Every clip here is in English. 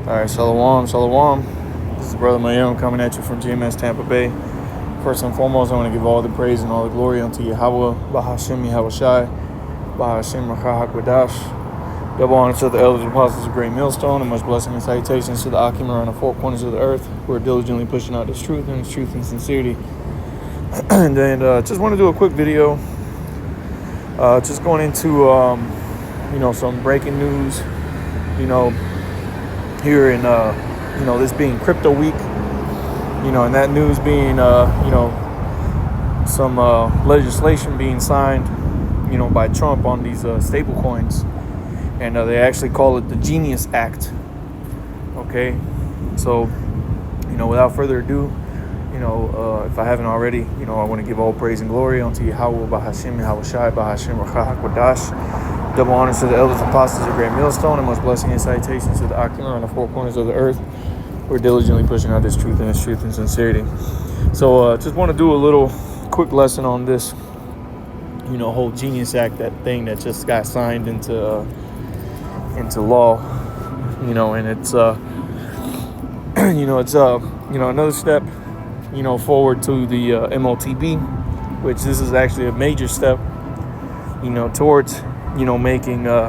All right, Shalom, Shalom. This is Brother Mayum coming at you from GMS Tampa Bay. First and foremost, I want to give all the praise and all the glory unto Yahweh, Bahashem Yahushai, Bahashem Rachah HaKodash. Double honor to the elders and apostles of Great Millstone, and much blessing and salutations to the Akim around the four corners of the earth who are diligently pushing out this truth and sincerity. And then just want to do a quick video, just going into some breaking news, here in this being crypto week, and that news being some legislation being signed by Trump on these stable coins, and they actually call it the Genius Act. Okay, so without further ado, if I haven't already, I want to give all praise and glory unto Yahweh, Bahashem Yahushai, Bahashem Rachah HaKodash. Double honors to the elders and apostles of Great Millstone, and much blessing and salutations to the Akim on the four corners of the earth. We're diligently pushing out this truth and sincerity. So just want to do a little quick lesson on this, whole Genius Act, that thing that just got signed into law, and it's another step, forward to the MOTB, which this is actually a major step, towards making the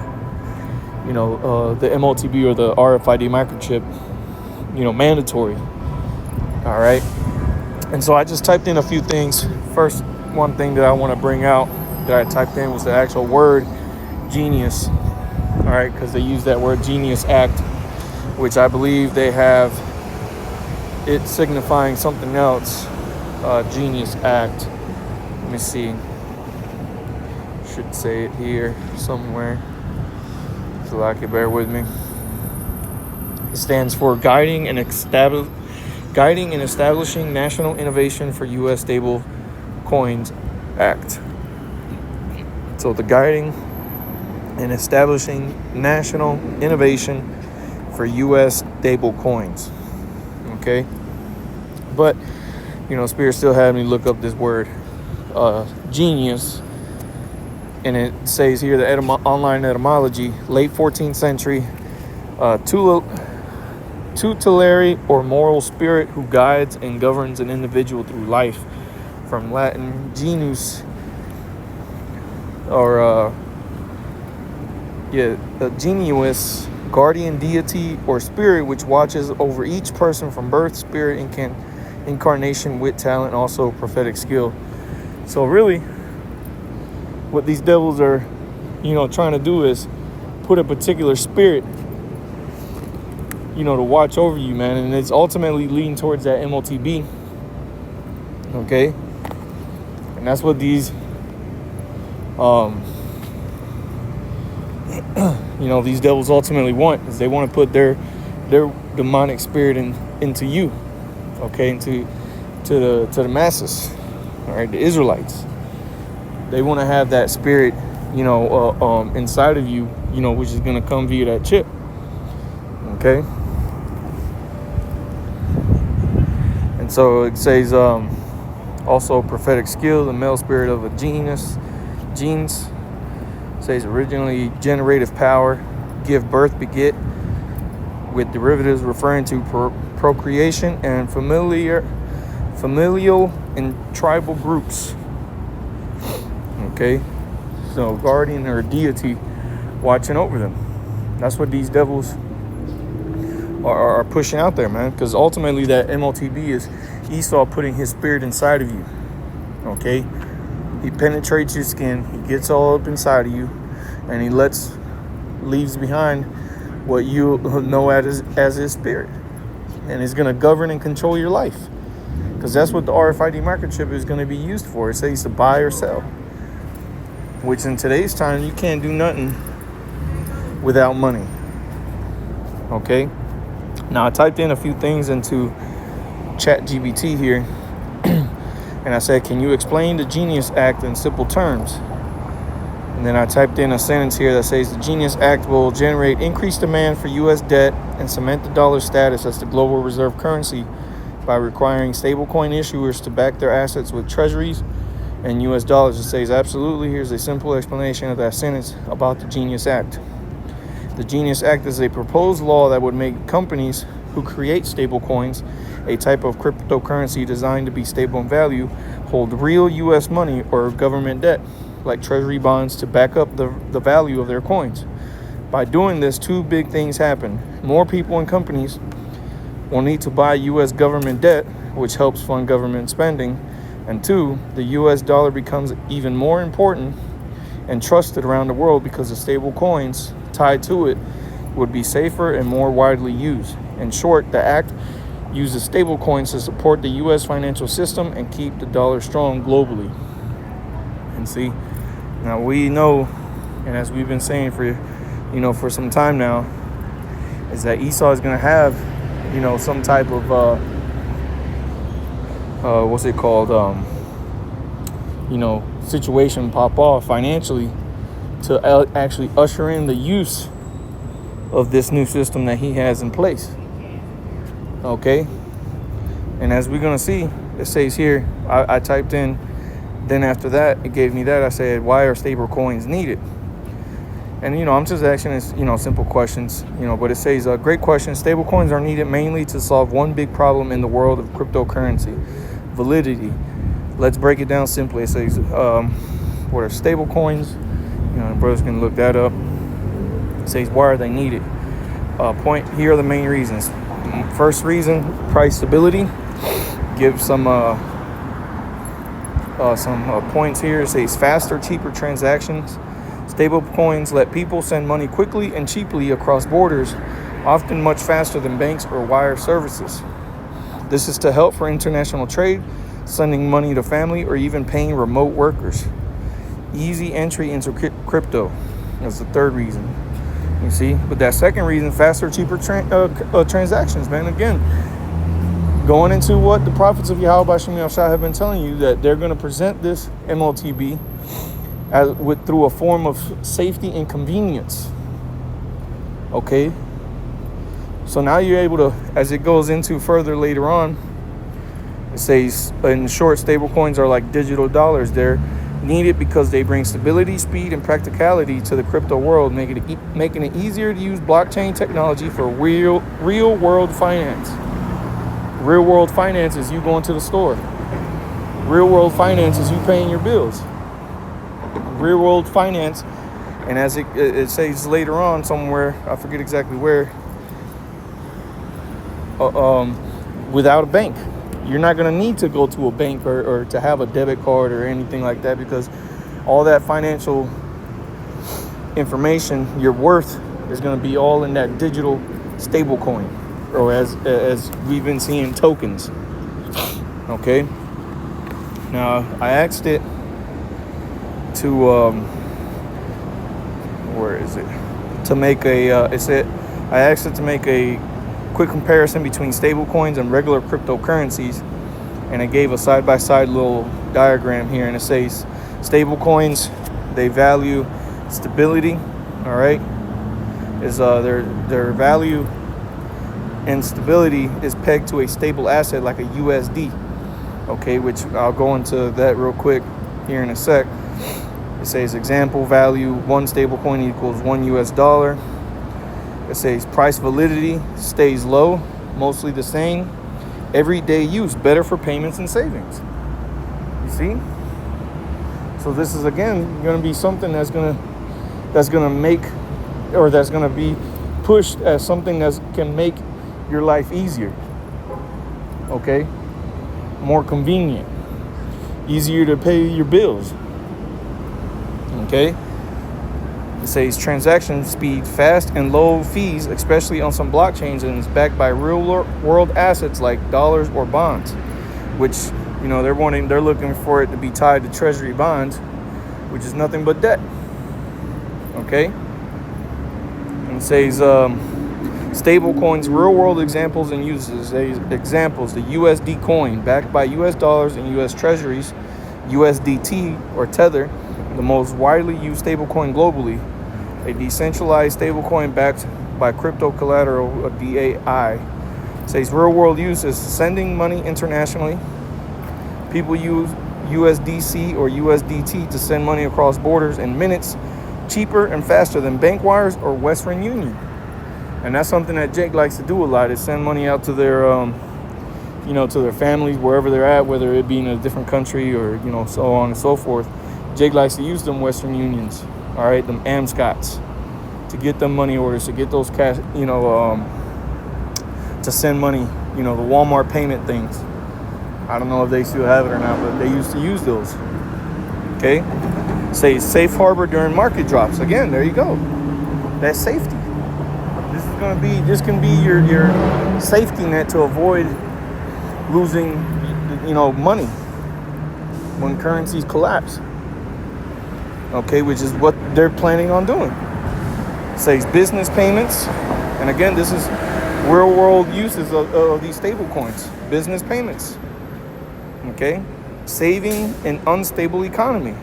MOTB or the RFID microchip, mandatory. All right. And so I just typed in a few things. First, one thing that I want to bring out that I typed in was the actual word genius. All right, because they use that word Genius Act, which I believe they have it signifying something else. Genius Act. Let me see. Should say it here somewhere, so I can bear with me. It stands for Guiding and Establishing National Innovation for U.S. Stable Coins Act. So the Guiding and Establishing National Innovation for U.S. Stable Coins. Okay, but Spirit still had me look up this word, genius. And it says here the online etymology, late 14th century, tutelary or moral spirit who guides and governs an individual through life, from Latin genius, or genius, guardian deity or spirit which watches over each person from birth, spirit, incarnation, wit, talent, also prophetic skill. So really, what these devils are, trying to do is put a particular spirit, to watch over you, man. And it's ultimately leading towards that MOTB. Okay? And that's what these, these devils ultimately want, is they want to put their demonic spirit into you. Okay? Into the masses. All right? The Israelites. They want to have that spirit, inside of you, which is going to come via that chip. Okay. And so it says, also prophetic skill, the male spirit of a genes. It says originally generative power, give birth, beget, with derivatives referring to procreation and familial and tribal groups. Okay, so guardian or deity watching over them. That's what these devils are pushing out there, man. Because ultimately that MOTB is Esau putting his spirit inside of you. Okay, he penetrates your skin, he gets all up inside of you, and he leaves behind what you know as his spirit, and is going to govern and control your life. Because that's what the RFID microchip is going to be used for. It says to buy or sell. Which in today's time, you can't do nothing without money. Okay? Now, I typed in a few things into ChatGPT here. And I said, can you explain the Genius Act in simple terms? And then I typed in a sentence here that says, the Genius Act will generate increased demand for U.S. debt and cement the dollar status as the global reserve currency by requiring stablecoin issuers to back their assets with treasuries and U.S. dollars. It says, absolutely. Here's a simple explanation of that sentence about the Genius Act. The Genius Act is a proposed law that would make companies who create stablecoins, a type of cryptocurrency designed to be stable in value, hold real U.S. money or government debt, like treasury bonds, to back up the value of their coins. By doing this, two big things happen. More people and companies will need to buy U.S. government debt, which helps fund government spending. And two, the U.S. dollar becomes even more important and trusted around the world because the stable coins tied to it would be safer and more widely used. In short, the act uses stable coins to support the U.S. financial system and keep the dollar strong globally. And see, now we know, and as we've been saying for some time now, is that Esau is going to have, some type of situation pop off financially to actually usher in the use of this new system that he has in place. Okay, and as we're gonna see, it says here, I typed in, then after that it gave me that. I said, why are stable coins needed? And I'm just asking this simple questions, but it says, great question. Stable coins are needed mainly to solve one big problem in the world of cryptocurrency: validity. Let's break it down simply. It says, what are stable coins? Brothers can look that up. It says, why are they needed? Here are the main reasons. First reason, price stability. Give some points here. It says faster, cheaper transactions. Stable coins let people send money quickly and cheaply across borders, often much faster than banks or wire services. This is to help for international trade, sending money to family, or even paying remote workers. Easy entry into crypto. That's the third reason. You see, but that second reason, faster, cheaper transactions, man. Again, going into what the prophets of Yahweh Shem Yahshua have been telling you, that they're going to present this MOTB through a form of safety and convenience. Okay, so now you're able to, as it goes into further later on, it says, in short, stable coins are like digital dollars. They're needed because they bring stability, speed, and practicality to the crypto world, making it easier to use blockchain technology for real world finance. Real world finance is you going to the store. Real world finance is you paying your bills. Real world finance, and as it says later on somewhere, I forget exactly where, without a bank. You're not going to need to go to a bank or to have a debit card or anything like that, because all that financial information, your worth, is going to be all in that digital stable coin, or as we've been seeing, tokens. Okay. Now, I asked it to, where is it? To make I asked it to make a quick comparison between stable coins and regular cryptocurrencies, and it gave a side-by-side little diagram here, and it says stable coins, they value stability. All right, is their value and stability is pegged to a stable asset like a USD. Okay, which I'll go into that real quick here in a sec. It says example value, one stable coin equals $1. It says price validity stays low, mostly the same. Everyday use, better for payments and savings. You see? So this is again going to be something that's going to make, or that's going to be pushed as something that can make your life easier. Okay? More convenient. Easier to pay your bills. Okay? It says transaction speed, fast and low fees, especially on some blockchains, and is backed by real world assets like dollars or bonds, which, they're looking for it to be tied to treasury bonds, which is nothing but debt. Okay. And it says stable coins, real world examples and uses. Examples: the USD coin, backed by US dollars and US treasuries. USDT or Tether, the most widely used stablecoin globally, a decentralized stablecoin backed by crypto collateral, a DAI. It says real world use is sending money internationally. People use USDC or USDT to send money across borders in minutes, cheaper and faster than bank wires or Western Union. And that's something that Jake likes to do a lot, is send money out to their, to their families, wherever they're at, whether it be in a different country or, so on and so forth. Jake likes to use them Western Unions, all right, them Amscots, to get them money orders, to get those cash, to send money, the Walmart payment things. I don't know if they still have it or not, but they used to use those. Okay? Say safe harbor during market drops. Again, there you go. That's safety. This can be your safety net to avoid losing, money when currencies collapse. Okay, which is what they're planning on doing. Says business payments, and again, this is real world uses of these stable coins. Business payments. Okay, saving an unstable economy.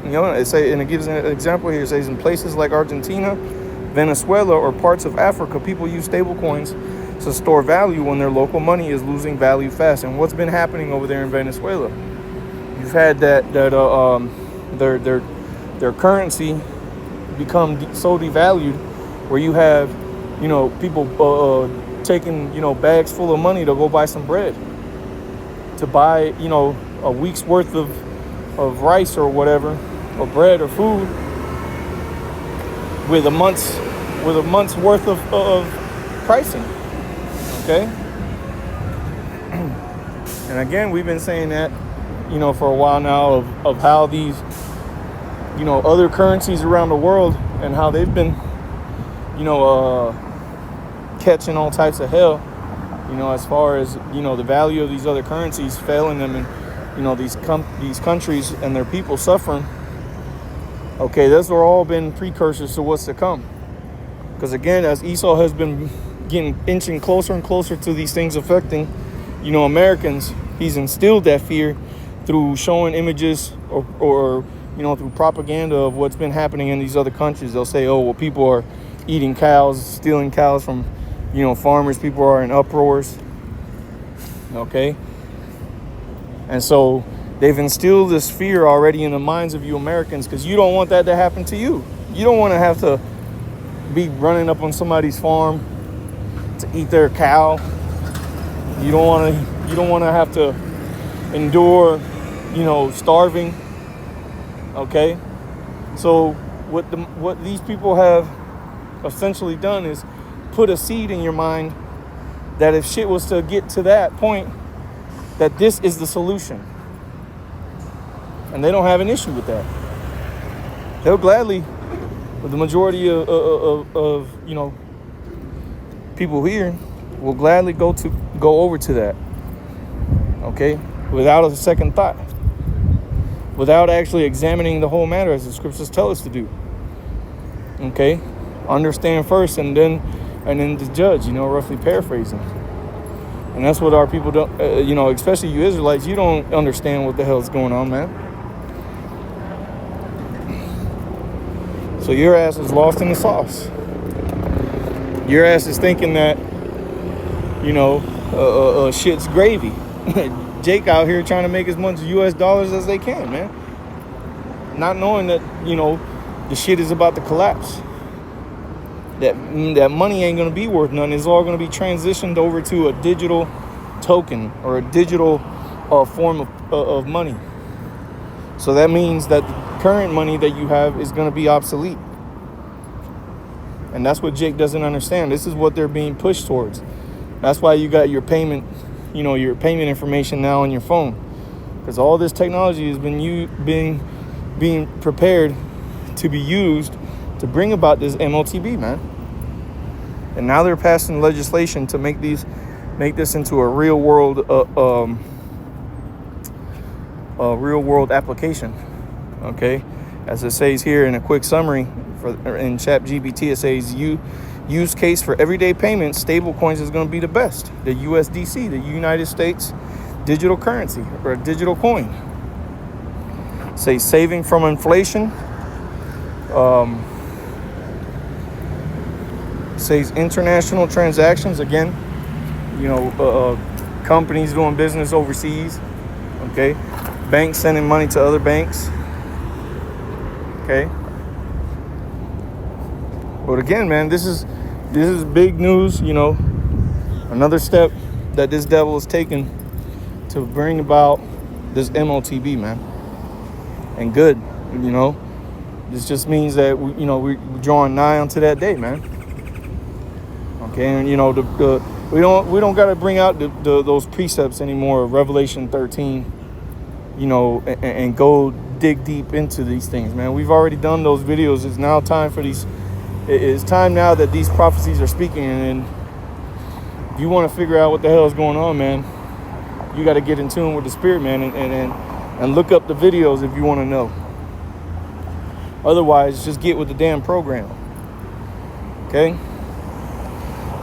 And it gives an example here. It says in places like Argentina, Venezuela, or parts of Africa, people use stable coins to store value when their local money is losing value fast. And what's been happening over there in Venezuela? You've had their currency become so devalued, where you have, people taking, bags full of money to go buy some bread, to buy, a week's worth of rice or whatever, or bread or food, with a month's worth of pricing. Okay. And again, we've been saying that, for a while now, of how these, other currencies around the world, and how they've been, catching all types of hell, as far as, the value of these other currencies failing them, and, these countries and their people suffering. Okay, those are all been precursors to what's to come. Because again, as Esau has been inching closer and closer to these things affecting, Americans, he's instilled that fear through showing images or through propaganda of what's been happening in these other countries. They'll say, oh, well, people are eating cows, stealing cows from, farmers. People are in uproars. Okay. And so they've instilled this fear already in the minds of you Americans, because you don't want that to happen to you. You don't want to have to be running up on somebody's farm to eat their cow. You don't want to have to endure, starving. Okay? So what these people have essentially done is put a seed in your mind that if shit was to get to that point, that this is the solution. And they don't have an issue with that. They'll gladly, the majority of people here will gladly go over to that. Okay? Without a second thought. Without actually examining the whole matter, as the scriptures tell us to do. Okay? Understand first and then to judge, roughly paraphrasing. And that's what our people don't, especially you Israelites, you don't understand what the hell is going on, man. So your ass is lost in the sauce. Your ass is thinking that, shit's gravy. Jake out here trying to make as much US dollars as they can, man. Not knowing that, the shit is about to collapse. That money ain't going to be worth nothing. It's all going to be transitioned over to a digital token or a digital form of money. So that means that the current money that you have is going to be obsolete. And that's what Jake doesn't understand. This is what they're being pushed towards. That's why you got your payment, your payment information now on your phone. Because all this technology has been being prepared to be used to bring about this MOTB, man. And now they're passing legislation to make this into a real world application. Okay, as it says here in a quick summary in ChatGPT, it says use case for everyday payments. Stable coins is going to be the best. The USDC, the United States digital currency or digital coin. Say saving from inflation. Says international transactions, again, companies doing business overseas. Okay, banks sending money to other banks. Okay, But again, man, this is big news. You know, another step that this devil is taking to bring about this MOTB, man. And good, you know. This just means that we're drawing nigh onto that day, man. Okay, and you know we don't got to bring out those precepts anymore of Revelation 13, you know, and go dig deep into these things, man. We've already done those videos. It's now time for these. It's time now that these prophecies are speaking, and if you want to figure out what the hell is going on, man, you got to get in tune with the Spirit, man, and look up the videos if you want to know. Otherwise, just get with the damn program. Okay?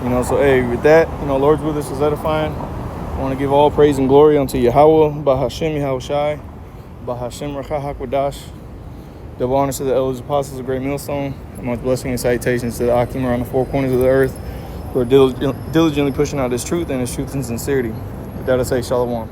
You know, so hey, with that, you know, Lord's with us is edifying. I want to give all praise and glory unto Yahweh, Bahashem Yahushai, Bahashem Rakah HaKodash. Double honors to the elders, apostles of Great Millstone, and much blessing and salutations to the Akim around the four corners of the earth who are diligently pushing out this truth and this truth in sincerity. With that, I say Shalom.